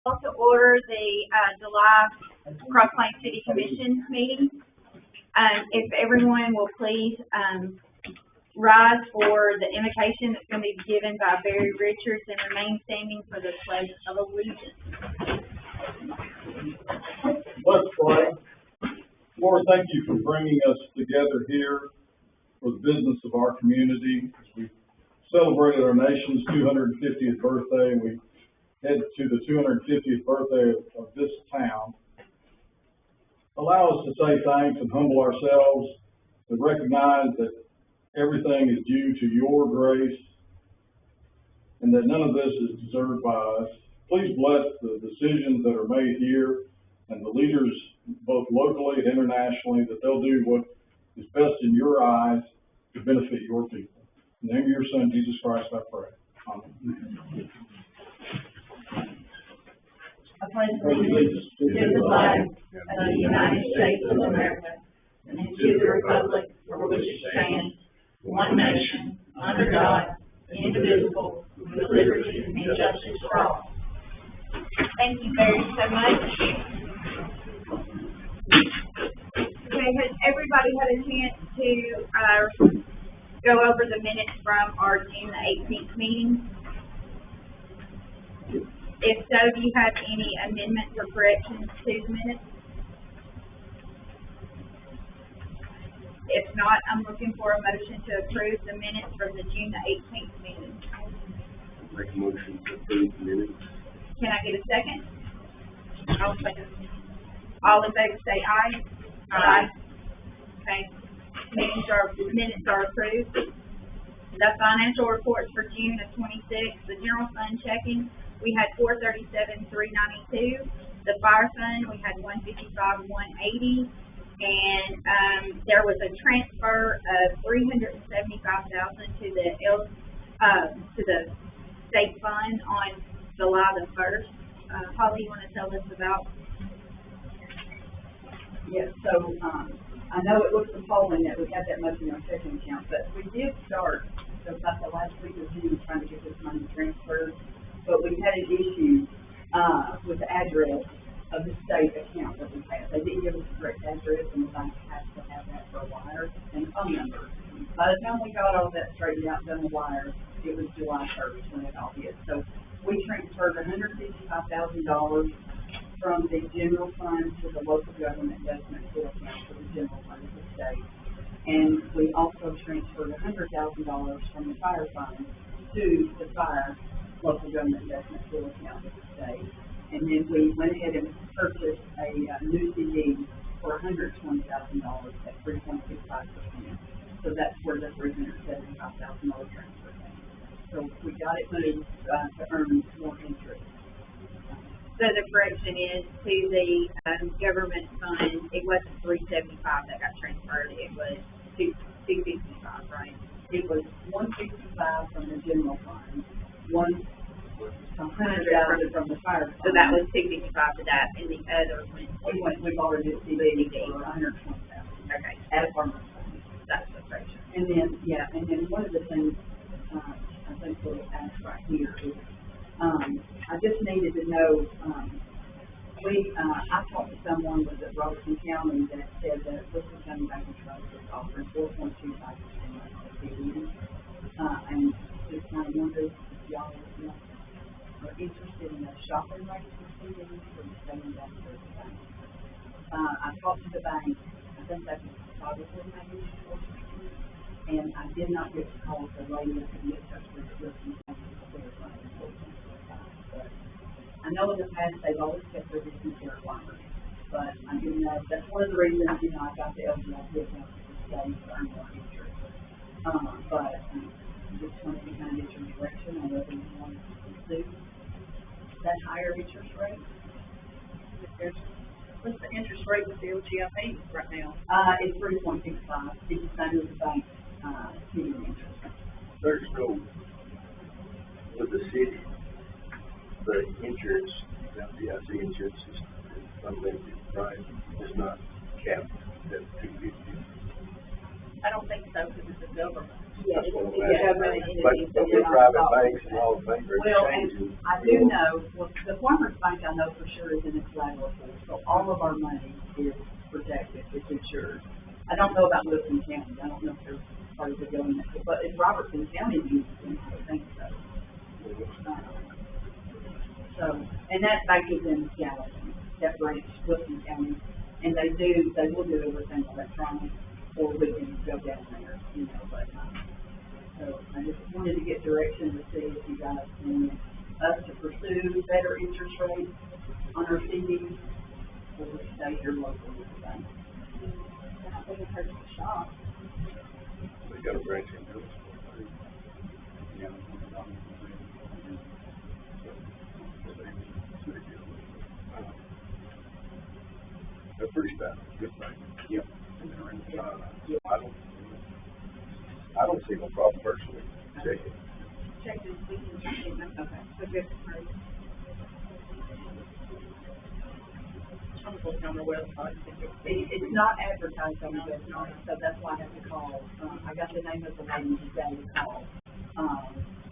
Call to order the July Cross Plains City Commission meeting. If everyone will please rise for the invocation that's going to be given by Barry Richards and remain standing for the Pledge of Allegiance. Let's pray. Lord, thank you for bringing us together here for the business of our community. As we celebrated our nation's 250th birthday, we head to the 250th birthday of this town. Allow us to say thanks and humble ourselves, to recognize that everything is due to your grace and that none of this is deserved by us. Please bless the decisions that are made here and the leaders, both locally and internationally, that they'll do what is best in your eyes to benefit your people. In the name of your Son, Jesus Christ, I pray. Amen. I pledge allegiance to the flag of the United States of America and to the republic for which it stands, one nation, under God, indivisible, with liberty and justice for all. Thank you very so much. Okay, has everybody had a chance to go over the minutes from our June the 18th meeting? If so, do you have any amendments or corrections to the minutes? If not, I'm looking for a motion to approve the minutes from the June the 18th meeting. Make a motion to approve the minutes. Can I get a second? I'll second. All in favor say aye. Aye. Okay. Minutes are approved. The financial reports for June of 26, the general fund checking, we had $437,392. The fire fund, we had $155,180. And there was a transfer of $375,000 to the state fund on July the 1st. Holly, you want to tell us about? Yes, so I know it looks appalling that we had that much in our checking account, but we did start, so about the last week of June, trying to get this money transferred, but we had an issue with the address of the state account that we had. They didn't give us the correct address, and the bank has to have that for a wire and a phone number. By the time we got all that straightened out, done the wire, it was July 1st when it all hit. So we transferred $155,000 from the general fund to the local government investment pool account for the general fund of the state. And we also transferred $100,000 from the fire fund to the fire local government investment pool account of the state. And then we went ahead and purchased a new CD for $120,000 at 3.65%. So that's where the $375,000 transfer came. So we got it moved to earn more interest. So the correction is to the government fund, it wasn't $375 that got transferred, it was $255, right? It was $165 from the general fund, $100,000 from the fire fund. So that was $255 to that, and the other went We've already did CD for $120,000. okay, As farmer fund. that's the correction. And then, and then one of the things, I think we'll ask right here is, I just needed to know, I talked to someone with the Robertson County that said that Bristol County Bank and Trust is offering 4.25% CD. And just kind of wondered if y'all are interested in a shopping rate for CDs or staying back to the bank. I talked to the bank, I think that was probably maybe 4%. And I did not get to call the lady I could get in touch with Bristol County for their money. But I know in the past they've always kept their business requirements, but I didn't know. That's one of the reasons, I got the LGI discount for the state to earn more interest. But just wanted to kind of get your direction on whether you want to pursue that higher interest rate. What's the interest rate with the LGIP right now? It's 3.65. It's the same as the bank interest. There's no, with the city, the insurance, FDIC insurance is unlimited, right? It's not capped at $250. I don't think so, because it's a government. Yeah, That's what I'm it's a asking. government entity, But so the we're not private involved. banks and all the banks are Well, and changing. I do know, well, the Farmers Bank I know for sure is in a collateral pool, so all of our money is protected, it's insured. I don't know about Wilson County, I don't know if they're part of the government, but if Robertson County uses them, I would think so. So, and that bank is in Gallatin, that branch, Wilson County, and they will do everything electronic, or we can go down there, you know, but, so I just wanted to get direction to see if you guys want us to pursue better interest rates on our CDs, or we stay here locally with the bank. I think it hurts the shop. They got a branch in Hillsborough. They're pretty fast, good bank. Yeah. I don't see no problem personally, check it. Check this week and check it. Okay. So good. I'm looking on the website. It's not advertised on the website, so that's why I have to call. I got the name of the lady today to call,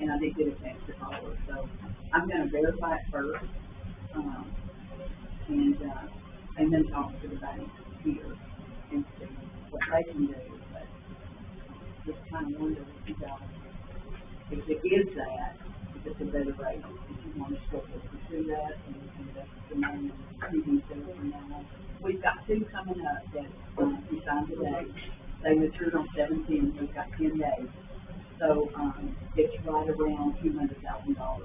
and I did get a chance to call her, so I'm gonna verify it first, and then talk to the bank here and see what they can do, but just kind of wonder if you guys, if it is that, if it's a better rate, if you want to still pursue that and invest the money in CDs from now on. We've got two coming up that, we signed today. They matured on 17, we've got 10 days. So, it's right around $200,000,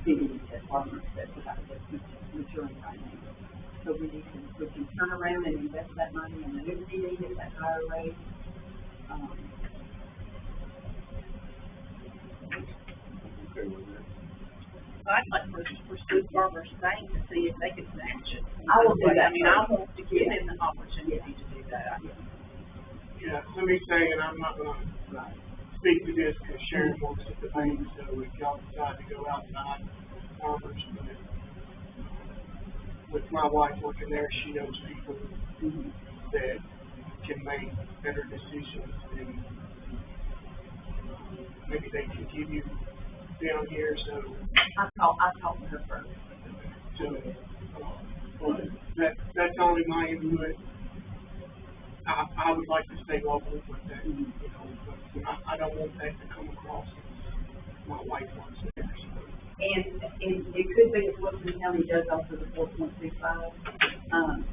CDs at Farmers that's about that's maturing right now. So we can turn around and invest that money in a new CD at that higher rate. Okay with that. I'd like to pursue Farmers Bank to see if they could match it. I will do that I mean, I first. want to give them the opportunity to do that. Yeah, let me say, and I'm not gonna speak to this because Sharon works at the bank, so if y'all decide to go outside Farmers, but with my wife working there, she knows people that can make better decisions, and maybe they can give you down here, so, I talked to her first. but that's only my input. I would like to stay local with that, you know, but I don't want that to come across as my wife wants there, so. And it could be if Wilson County does offer the 4.25,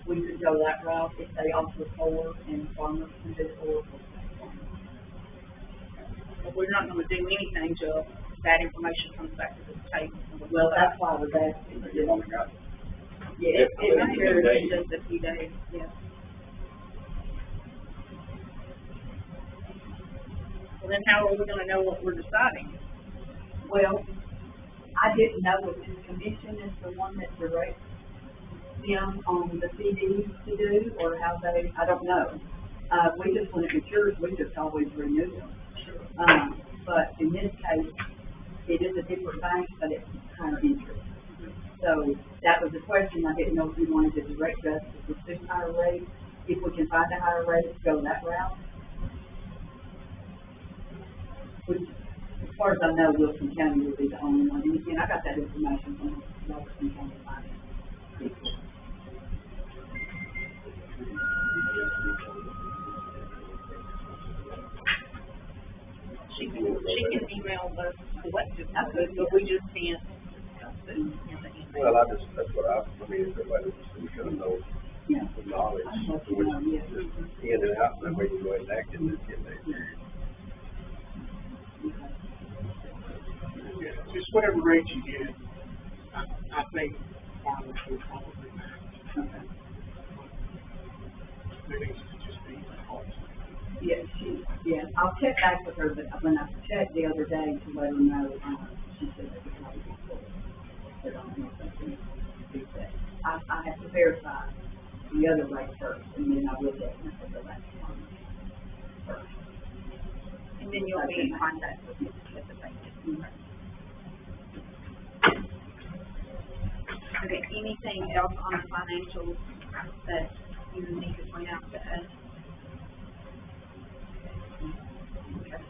we could go that route if they offer 4 and Farmers can do 4. But we're not gonna do anything till that information comes back to the table. Well, that's why I was asking. You only got, Yeah, It Yeah, might in be days. just a few days, yeah. Well, then how are we gonna know what we're deciding? well, I didn't know if this commission is the one that directs them on the CDs to do, or how they, I don't know. We just, when it matures, we just always renew them. But in this case, it is a different bank, but it's higher interest. So that was the question. I didn't know if you wanted to direct us to pursue higher rates. If we can find a higher rate, go that route. Which, as far as I know, Wilson County will be the only one. And again, I got that information from Robertson County Finance. She can email us collective, but we just can't. well, that's what I mean, everybody just kind of knows Yeah. the knowledge, I know, which yeah. is in and out, and then we can go ahead and act in this 10 days period. Yeah, just whatever rate you get, I think Farmers will probably match. Okay. There needs to just be a policy. Yeah, I'll check back with her, but when I checked the other day to let her know, she said that we probably be full. But I don't know if that's going to be that. I have to verify the other rate first, and then I will definitely go back to Farmers first. And then you'll be in contact with me at the bank. Okay, anything else on the financials that you need to point out to us? Okay.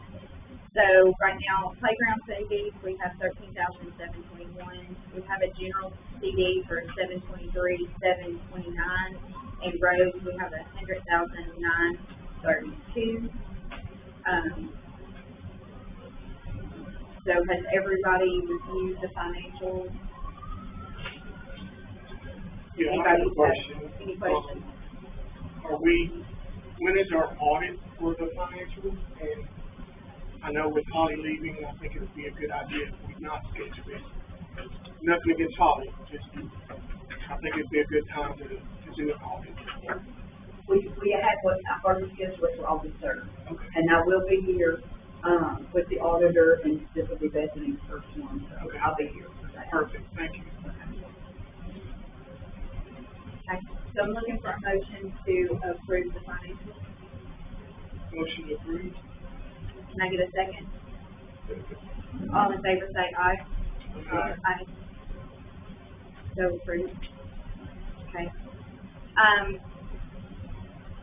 So right now, playground CDs, we have 13,721. We have a general CD for 723, 729. And roads, we have 100,932. So has everybody reviewed the financials? Yeah, I have a Anybody question. Any questions? When is our audit for the financials? And I know with Holly leaving, I think it would be a good idea if we not schedule it. Nothing against Holly, just, I think it'd be a good time to do an audit. We had what our schedule was for August 3rd. Okay. And I will be here, with the auditor, and this will be Bethany's first one, so Okay. I'll be here for that. Perfect, thank you. Okay, so I'm looking for a motion to approve the financials. Motion approved. Can I get a second? All in favor say aye. Aye. So approved. Okay.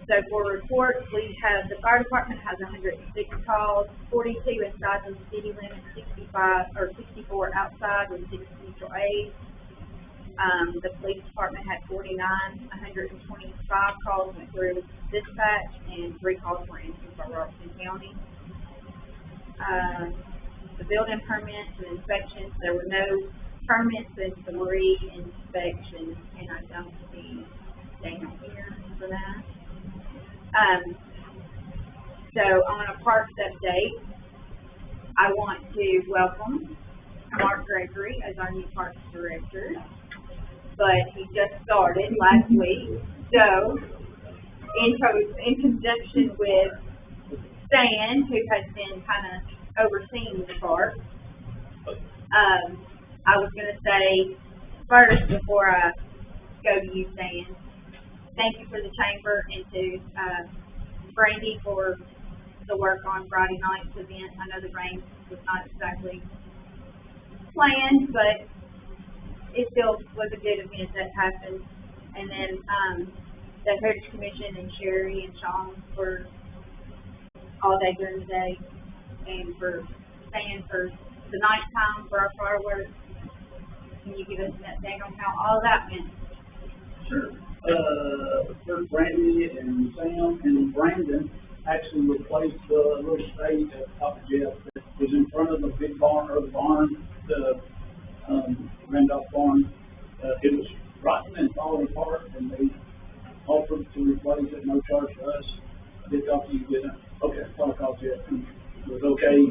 So for reports, we have, the fire department has 106 calls, 42 inside the city limits, 64 outside with 6 mutual aid. The police department had 49, 125 calls went through dispatch, and 3 calls were answered by Robertson County. The building permits and inspections, there were no permits and 3 inspections, and I don't see Daniel here for that. So on a parks update, I want to welcome Mark Gregory as our new parks director, but he just started last week. So in conjunction with Stan, who has been kind of overseeing the park, I was going to say first, before I go to you, Stan, thank you for the chamber, and to Brandy for the work on Friday night's event. I know the rain was not exactly planned, but it still was a good event that happened. And then the Heritage Commission and Sherry and Sean for all day during the day, and for staying for the nighttime for our fireworks. Can you give us an update on how all that went? Sure. First Brandy and Sam and Brandon actually replaced the little stage at Papa Jeff that was in front of the big barn, or the barn, the, Randolph barn. It was rotten and falling apart, and they offered to replace it, no charge to us. I did talk to you, didn't I? Okay, I thought I called Jeff, and it was okay.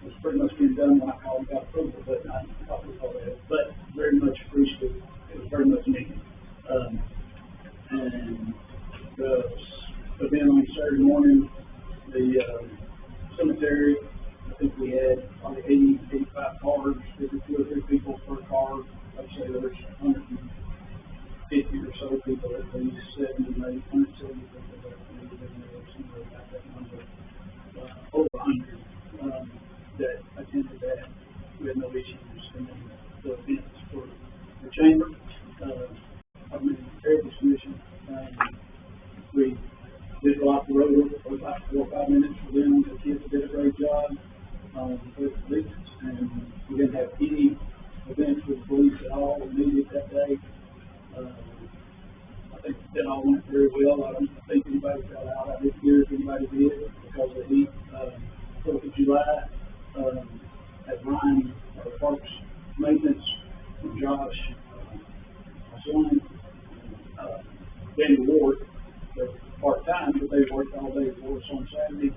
It was pretty much getting done when I called and got approval, but I thought we called it. But very much appreciated. It was very much needed. And the event on Saturday morning, the cemetery, I think we had probably 80, 85 cars, maybe 2 or 3 people per car. I'd say there was 150 or so people, at least 70, maybe 170 people that maybe been there, somewhere about that number. Over 100 that attended that. We had no issues in the events for the chamber. Heritage Commission, we did go off the road for about 4 or 5 minutes for them. The kids did a great job with the police, and we didn't have any events with the police at all needed that day. I think that all went very well. I don't think anybody fell out. I didn't hear if anybody did because of the heat. 4th of July, at Ryan, our parks maintenance, and Josh, my son, Danny Ward, they're part-time, but they worked all day for us on Saturday.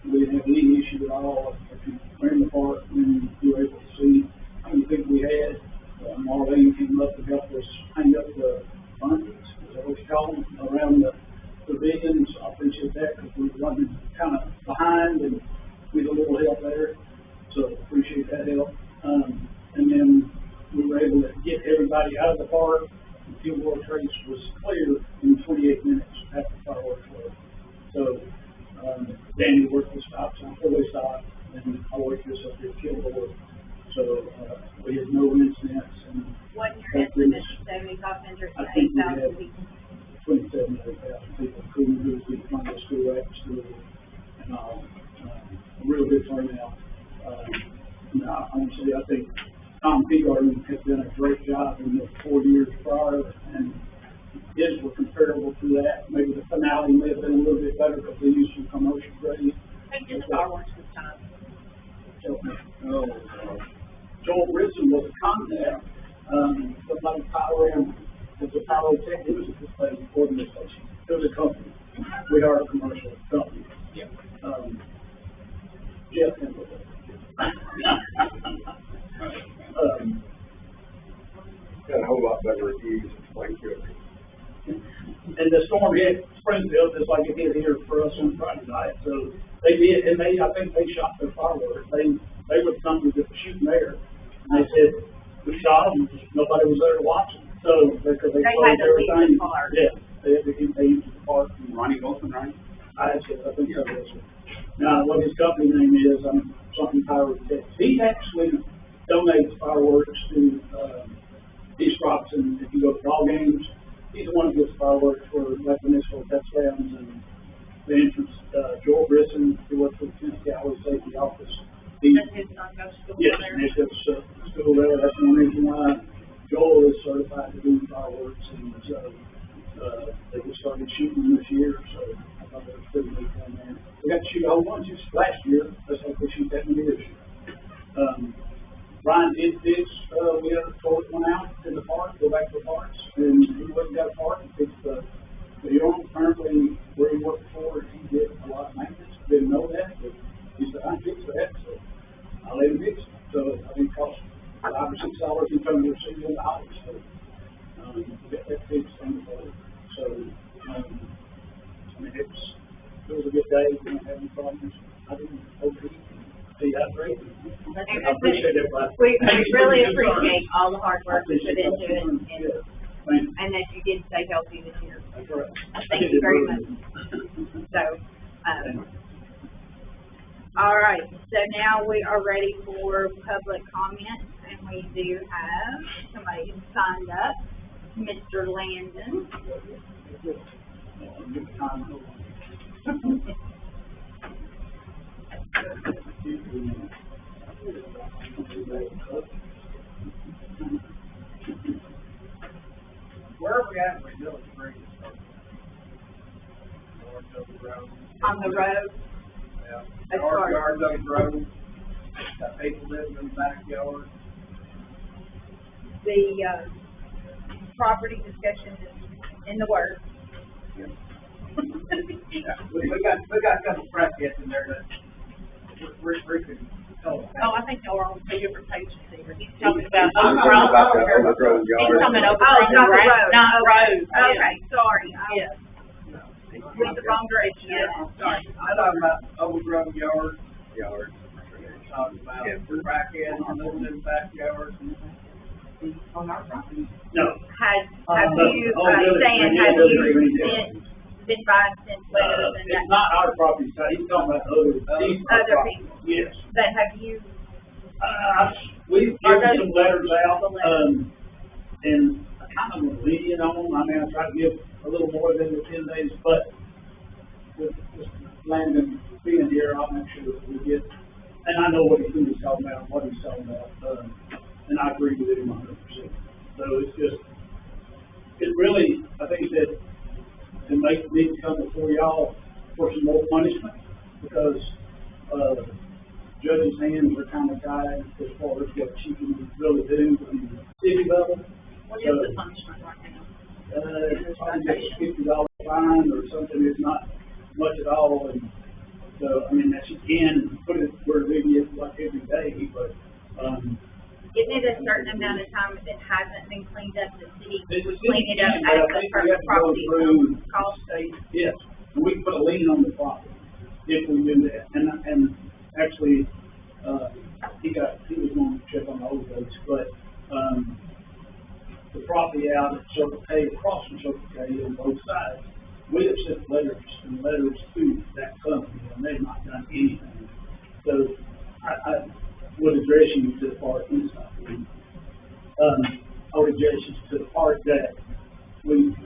We didn't have any issue at all. If you were in the park and you were able to see how many people we had, Marlene came up and helped us hang up the bundles, is that what you call them, around the pavilions. I appreciate that because we were running kind of behind and need a little help there. So appreciate that help. And then we were able to get everybody out of the park. The Kilgore Trace was clear in 28 minutes after the fireworks were. So, Danny worked the stops on fully stopped, and I worked this up at Kilgore. So, we had no incidents. And What your estimate, 7,500 to I think we 8,000 had people? 27 to 8,000 people, including those in front of the school, at the school, and all. A real turnout. You know, honestly, I think Tom Peagarden has done a great job in the 4 years prior, and his were comparable to that. Maybe the finale may have been a little bit better because they used some commercial grade. Who did the fireworks this time? So, Joel Ritson was a contact, somebody Power M was a Power Tech, it was a display organization, it was a company. We are a commercial company. Yeah. Jeff Temple. Got a whole lot better reviews in Springfield. And the storm hit Springfield just like it did here for us on Friday night, so they did, and I think they shot their fireworks. They were the company that was shooting there, and they said, we shot them, nobody was there to watch them, so, because they They closed had to leave the everything. park. Yeah, they had to get, they used the park. Ronnie Wilson, right? I think so, yes. Now, what his company name is, something Power Tech. He actually donates fireworks to, East Robinson, if you go to ball games. He's the one who gets fireworks for like municipal test grounds and the entrance, Joel Brisson, who works for the Tennessee Highway Safety Office. He, Does his son go to school yes, there? and he goes to school there, that's one reason why Joel is certified to do fireworks, and so, they just started shooting them this year, so I thought that was pretty neat down there. We got to shoot a whole bunch just last year, let's hope we shoot that many this year. Ryan did fix, we had a toilet one out in the park, go back to the parks, and he went and got a park and fixed the urine. Apparently, where he worked before, he did a lot of maintenance, didn't know that, but he said, I fixed that, so I let him fix it. So, I think it cost $5 or $6 in terms of receiving in the house, so, get that fixed on the board. So, I mean, it was a good day, we didn't have any problems. I didn't overheat. See, that's great. I appreciate everybody. We really appreciate all the hard work you put into it, Thank you. and that you did stay healthy this year. That's right. Thank you very much. So, all right, so now we are ready for public comment, and we do have somebody who signed up, Mr. Landon. Where are we at with Village Green? On the road, Yeah. As far as- Yard, Doug's Road, got people living in the backyard. the, property discussion is in the works. Yeah, we got a couple brackets in there that we could tell them. Oh, I think y'all are on two different pages here. He's talking about I'm talking about the overgrown He's yard. talking over Oh, on not the the road. Not road. Yeah. Okay, sorry. Yeah. Went the wrong direction. Yeah. Sorry. I'm talking about overgrown yard, Yard. talking about Yeah. brackets, living in the backyard. On our property. No. Have you, Oh, really? Stan, Yeah, have really, you really. been by since letters and It's that, not our property, so he's talking about other people's other property. people? Yes. But have you, We've Are given those- some letters out, the letters? and I kind of lenient on them. I mean, I try to give a little more than the 10 days, but with Landon being here, I'll make sure that we get, and I know what he's talking about, what he's talking about, and I agree with him 100%. So it's just, it really, I think that it makes me come before y'all for some more punishment, because, judges' hands are kind of tied as far as what she can really do on the city level. what is the punishment right now? It's probably just $50 fine or something, it's not much at all, and so, I mean, that she can put it where it is like every day, but, Isn't it a certain amount of time if it hasn't been cleaned up, the city It's a would city clean it up thing, but I as the think we have to go property through cost? state, yes, and we can put a lien on the property if we do that, and actually, he was going to check on the old dates, but, the property out at Circle K, across from Circle K on both sides, we have sent letters to that company, and they've not done anything. So, I would address you to the part inside. I would address you to the part that we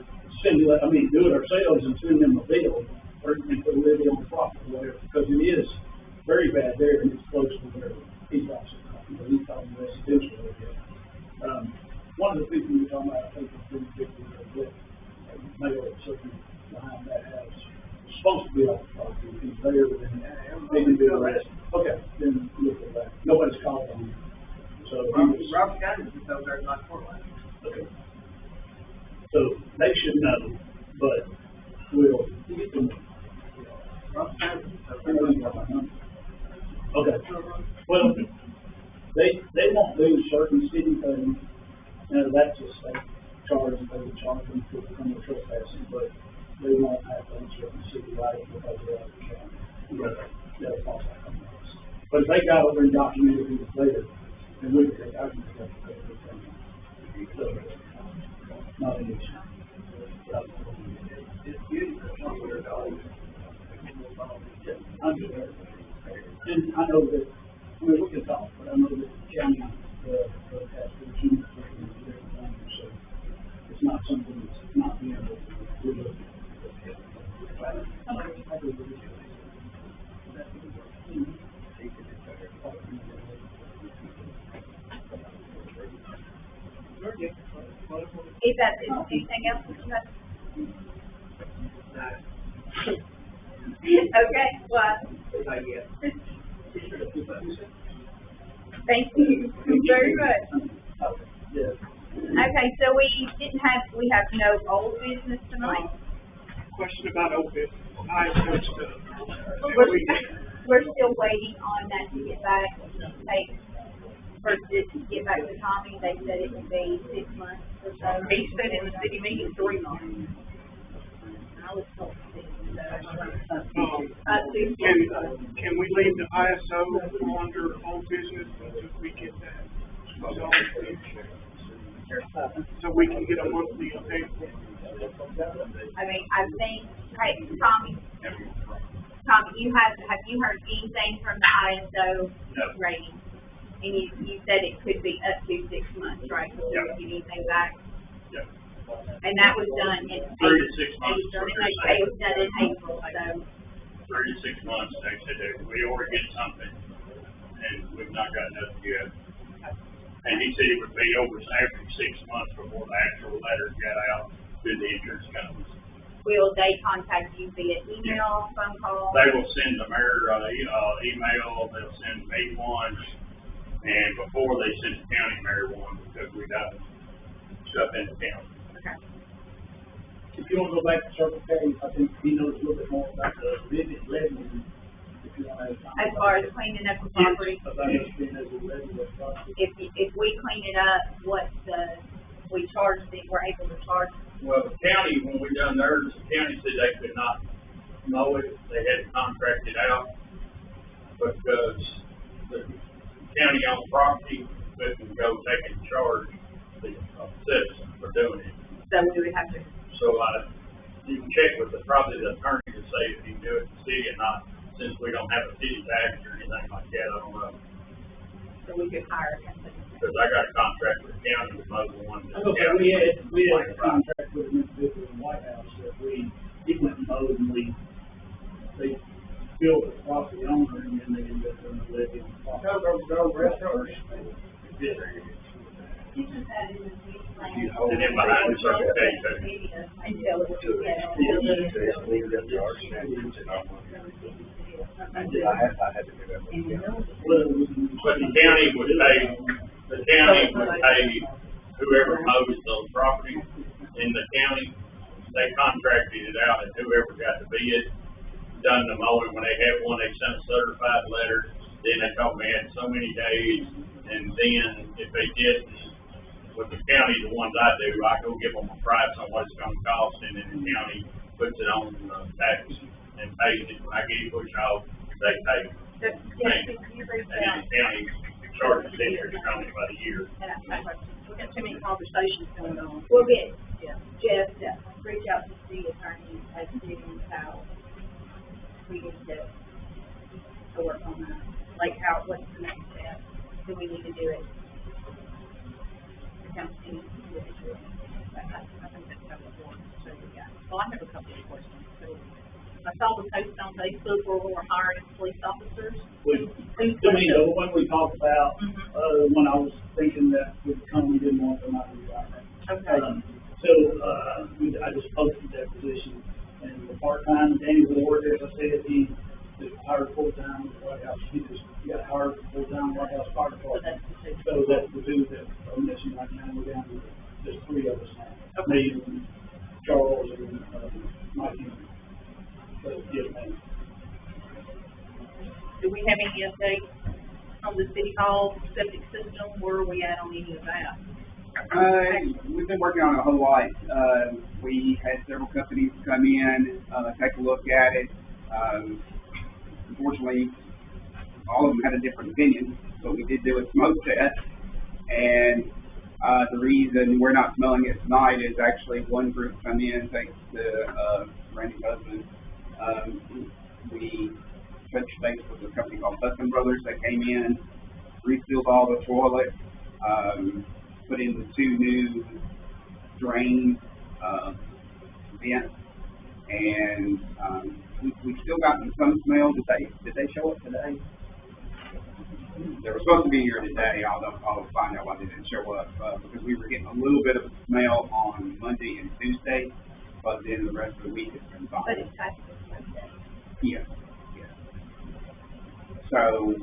simulate, do it ourselves and send them a bill, or you can put a levy on the property, or whatever, because it is very bad there, and it's you were talking about, I think it's 350, but mail or something behind that house. It's supposed to be off the property, if he's there, then they can be arrested. Okay, then look at that. Nobody's called on him. So he was. Robert County just over there by Portland. Okay. So they should know, but we'll get them. Robert County just over there. Okay, well, they won't do certain city things, that's a state charge, they would charge them for criminal trespassing, but they won't have done certain city rights because they're out of the county. They'll fall back on us. But if they got over and documented who was there, then we could take arguments that they so, not an issue. I'm just, and I know that, I mean, we can talk, but I know that the county, has been keeping it, so it's not something that's not being able to do. Is that, is anything else that you have? Okay, well, thank you very much. Yeah. Okay, so we have no old business tonight. Question about old business. I switched to. We're still waiting on that to get back, first to get back to Tommy, they said it would be 6 months or so. He said in the city meeting 3 months. I was told 6, Can we leave the ISO under old business until we get that? So we can get a monthly update. I mean, I think, hey, Tommy, have you heard anything from the ISO rating? And you said it could be up to 6 months, right? Before we get anything back? Yeah. And that was done in 3 to 6 months. It was done in April, so. 3 to 6 months, they said that we already get something, and we've not got nothing yet. And he said it would be over after 6 months before the actual letters got out to the insurance companies. Will they contact you via email, phone call? They will send the mayor, email, they'll send me one, and before they send the county mayor one, because we got stuff in the county. Okay. If you want to go back to Circle K, I think he knows a little bit more about the visit revenue. If you want to have time. As far as cleaning up the property, About us being as a revenue property. if we clean it up, we charge, we're able to charge. Well, the county, when we done theirs, the county said they could not mow it, they had to contract it out, because the county-owned property couldn't go take and charge the citizens for doing it. So we would have to, So, you can check with probably the attorney to say if you can do it in the city or not, since we don't have a city tax or anything like that, I don't know. so we could hire a company. Because I got a contract with the county to mow the one. that the Okay, county- we had a contract with an individual in White House that he went and mowed and they billed the property owner and then they ended up doing the levy on the property. Go restaurants. And then behind the Circle K, Until it I had to do that. but the county would pay whoever mows those properties in the county. They contracted it out, and whoever got the bid done the mowing. When they had one, they sent a certified letter. Then they told me they had so many days, and then if they didn't, with the county, the ones I do, I go give them a price on what it's gonna cost, and then the county puts it on tax and pays it. When I get it pushed off, they pay. And then the county charges interest on it by the year. We've got too many conversations going on. We'll get Jeff to reach out to the attorney as to how we need to work on that. Like what's the next step? Do we need to do it? I think that's how it works. So well, I have a couple of questions. So I saw the post on Facebook where we're hiring police officers. The one we talked about, the one I was thinking that would come, we didn't want them out of the Okay. I just posted that position, and the part-time, Danny Ward, as I said, he is hired full-time with the White House, he just got hired full-time White House Fire Department. So that's the two that are missing right now, we're down to just three of us now, me and Charles and, Mike. So, yes, ma'am. Do we have any updates on the city hall septic system? Where are we at on any of that? We've been working on it a whole lot. We had several companies come in, take a look at it. Unfortunately, all of them had a different opinion, but we did do a smoke test. And the reason we're not smelling it tonight is actually one group come in, thanks to Randy's husband. We touched base with a company called Hudson Brothers that came in, resealed all the toilets, put in the 2 new drain vents, and we've still gotten some smell. Did they show up today? They were supposed to be here today. I'll find out why they didn't show up, because we were getting a little bit of a smell on Monday and Tuesday, but then the rest of the week it's been fine. But it's passed this Monday. Yeah. So,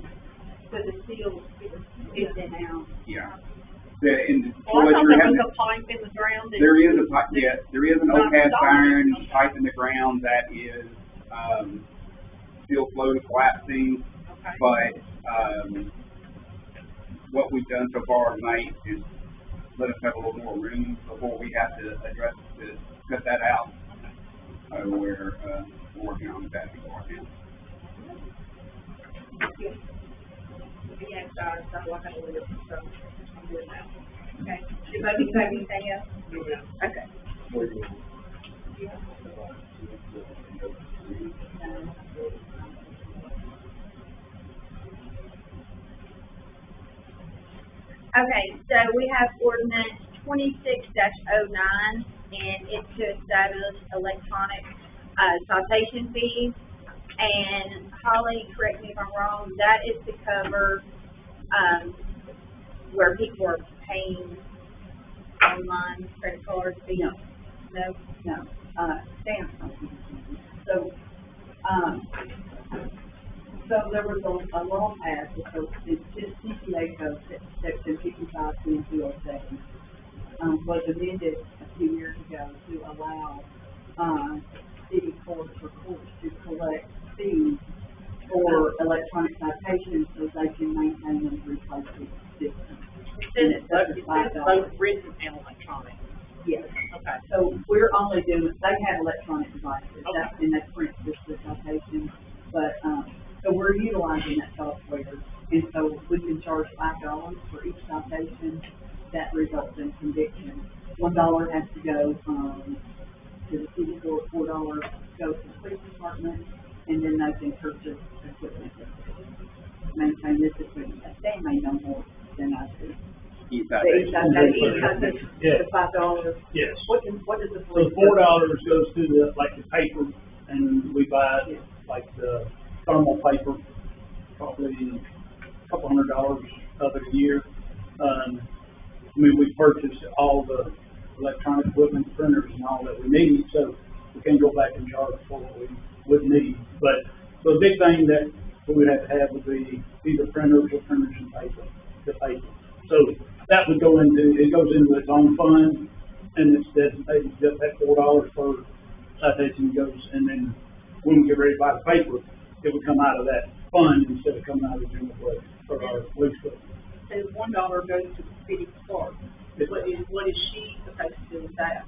So the seal is in now. yeah. In the Well, I thought toiletry there has- was a pipe in the ground. that- There is a pipe, yes, there is an old Not cast solid. iron Okay. pipe in the ground that is, still flow collapsing, Okay. but, what we've done so far tonight is let us have a little more room before we have to address, to cut that out. We're working on that right now. Yeah, sorry, so I had a little, so I'm doing that. Okay. Anybody have anything else? No, ma'am. Okay. Okay, so we have ordinance 26-09, and it's to establish electronic citation fees. And Holly, correct me if I'm wrong, that is to cover where people are paying online credit card fees. No. No, stamp. So there was a law passed, so it's just CPA code, section 55.207, was amended a few years ago to allow, city courts or courts to collect fees for electronic citations so they can maintain and replace the system. It says It's both written and electronic. Yes. Okay. So we're only doing, they have electronic devices, that's, and they print just the citation, but, so we're utilizing that software, and so we can charge $5 for each citation that results in conviction. $1 has to go, to the city court, $4 goes to the police department, and then they can purchase equipment, maintain this equipment. They may know more than I do. Each But citation. each citation, Yeah. the $5, Yes. what does the So police? $4 goes to the, like the paper, and we buy like the thermal paper, probably a couple $100 of it a year. We purchase all the electronic equipment, printers and all that we need, so we can go back and charge for what we would need. But the big thing that we would have would be either printers or printers and paper, the paper. So that would go into, it goes into its own fund, and it's designated, just that $4 per citation goes, and then when we get ready to buy the paper, it would come out of that fund instead of coming out of the general budget for our police budget. So $1 goes to the city clerk. What is she supposed to do with that?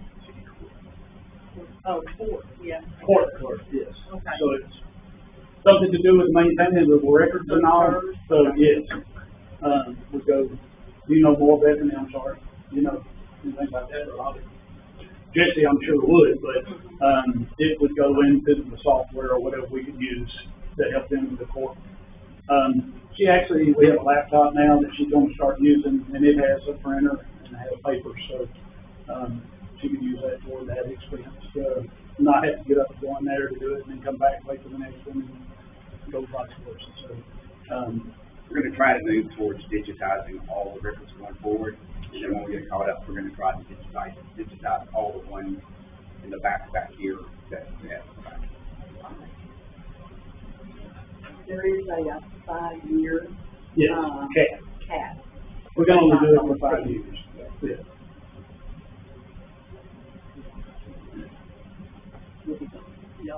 Oh, court, yeah. Court clerk, yes. Okay. So it's something to do with maintaining the records and all, so yes. We go, you know more, Bethany, I'm sorry, you know, anything about that, or I'll, Jesse, I'm sure would, but, it would go into the software or whatever we could use to help them with the court. We have a laptop now that she's gonna start using, and it has a printer and it has paper, so, she could use that toward that expense, not have to get up and go in there to do it and then come back, wait for the next one and go vice versa, so, we're gonna try to move towards digitizing all the records going forward. And then when we get caught up, we're gonna try to digitize all the ones in the back here that we have. There is a 5-year, Yes, cap. cap. We're gonna only do it for 5 years. Yeah.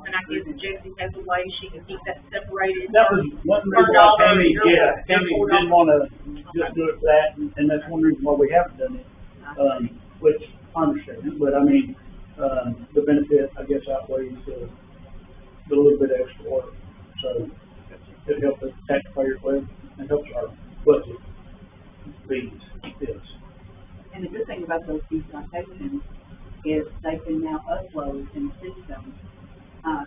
And I guess Jessie has a way she can keep that separated. That was one reason why Tammy, Tammy didn't wanna just do it for that, and that's one reason why we haven't done it. Which I understand, but I mean, the benefit, I guess, outweighs the little bit extra work. So it helps the taxpayers with, it helps our budget fees, yes. And the good thing about those citations is they can now upload in the system,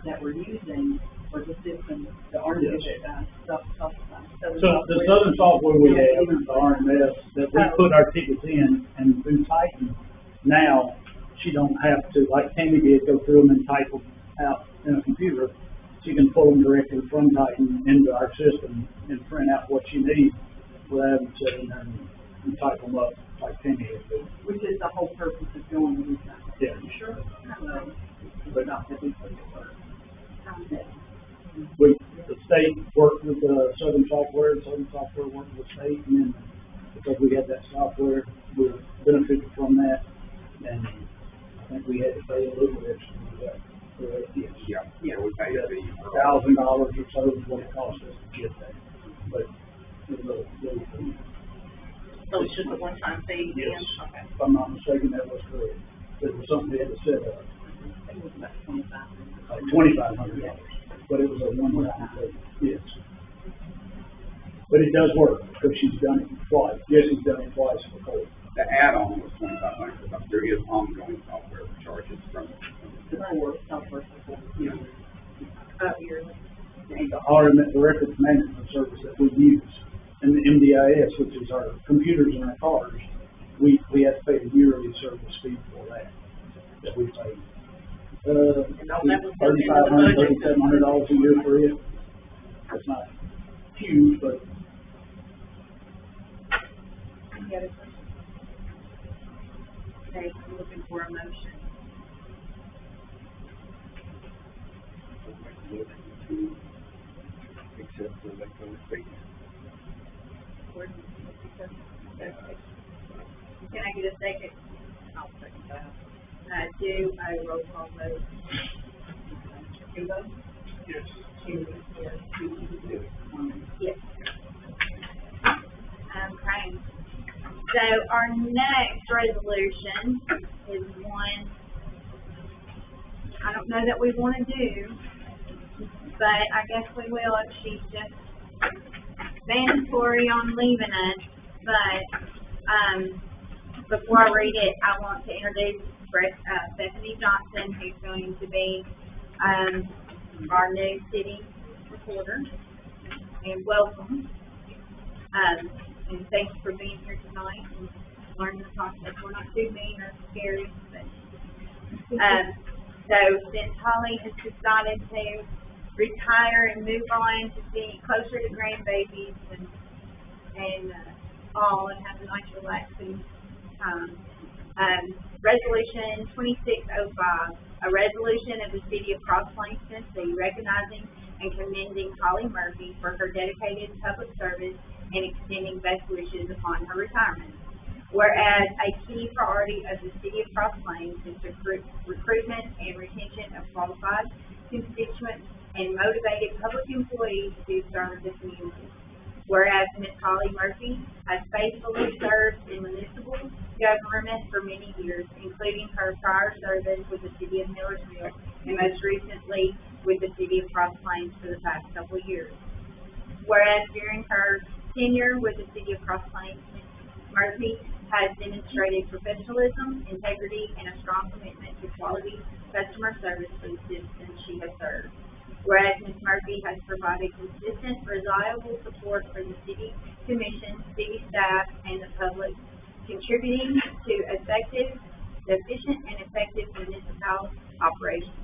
that we're using for the system, the RMS, software. So the Southern software we have, the RMS, that we put our tickets in, and through Titan, now, she don't have to, like Tammy did, go through them and type them out in a computer. She can pull them directly from Titan into our system and print out what she needs without having to sit in there and type them up like Tammy had to. Which is the whole purpose of doing these things. Yeah. Sure. But not that we put it work. The state worked with Southern Software, and Southern Software worked with the state, and then because we had that software, we benefited from that, and I think we had to pay a little bit extra for that. Yes. Yeah, we pay a fee. $1,000 or so is what it cost us to get that, but it was a little fee. So it's just a one-time fee? Yes. Okay. If I'm not mistaken, that was correct. It was something they had to set up, It was about 25. like $2,500, but it was a one-time fee, yes. But it does work, because she's done it twice. Jesse's done it twice before. The add-on was $2,500, because there is ongoing software charges from. Support, software support. Yeah. Yearly. The RMS, the records management service that we use, and the MDIS, which is our computers in our cars, we have to pay a yearly service fee for that we pay. $3,500, $3,700 a year for it. It's not huge, but Any other questions? Okay, I'm looking for a motion. Except for electronic fee. Can I get a second? I'll second that. Do a roll call vote. Kubo? Yes. Yes. Okay. So our next resolution is one I don't know that we want to do, but I guess we will if she's just mandatory on leaving us. But before I read it, I want to introduce Bethany Johnson, who's going to be our new city recorder. And welcome. And thank you for being here tonight and learning the concept. We're not too mean or scary, but so since Holly has decided to retire and move on to be closer to grandbabies and all and have a nice relaxing time. Resolution 2605, a resolution of the City of Cross Plains, Tennessee, recognizing and commending Holly Murphy for her dedicated public service and extending best wishes upon her retirement. Whereas a key priority of the City of Cross Plains is the recruitment and retention of qualified, constituent, and motivated public employees to serve the community. Whereas Ms. Holly Murphy has faithfully served in municipal government for many years, including her prior service with the City of Millersville and most recently with the City of Cross Plains for the past couple of years. Whereas during her tenure with the City of Cross Plains, Ms. Murphy has demonstrated professionalism, integrity, and a strong commitment to quality customer service for the citizens she has served. Whereas Ms. Murphy has provided consistent, reliable support for the City Commission, City staff, and the public, contributing to efficient and effective municipal operations.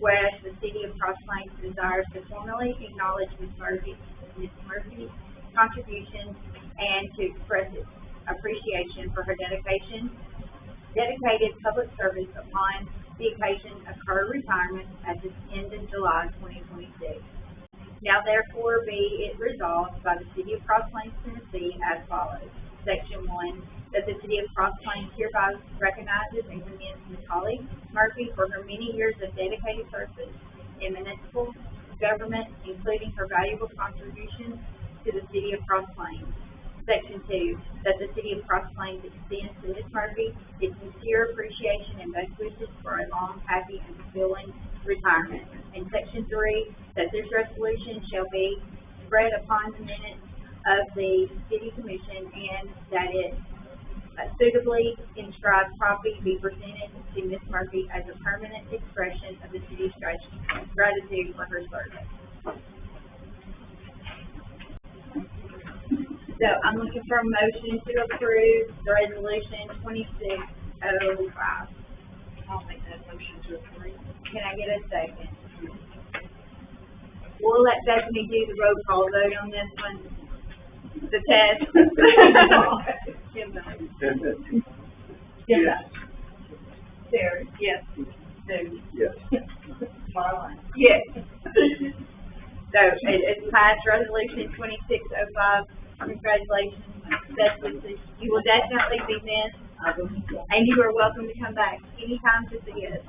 Whereas the City of Cross Plains desires to formally acknowledge Ms. Murphy contributions and to express its appreciation for her dedicated public service upon the occasion of her retirement at the end of July 2026. Now therefore be it resolved by the City of Cross Plains, Tennessee as follows. Section 1, that the City of Cross Plains hereby recognizes and commends Ms. Holly Murphy for her many years of dedicated service in municipal government, including her valuable contributions to the City of Cross Plains. Section 2, that the City of Cross Plains extends to Ms. Murphy its sincere appreciation and best wishes for a long, happy, and fulfilling retirement. And Section 3, that this resolution shall be spread upon the minutes of the City Commission and that it suitably inscribed copy be presented to Ms. Murphy as a permanent expression of the city's gratitude for her service. So I'm looking for a motion to approve the resolution 2605. I'll make that motion to approve. Can I get a second? We'll let Bethany do the roll call vote on this one. The test. Jim votes. Yes. Sarah? Yes. Sue? Yes. Marlon? Yes. So it's passed, resolution 2605. Congratulations. Best wishes. You will definitely be missed, and you are welcome to come back anytime to see us.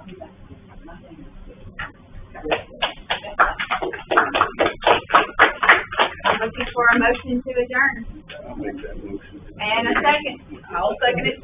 I'm looking for a motion to adjourn. I'll make that motion. And a second. I'll second it.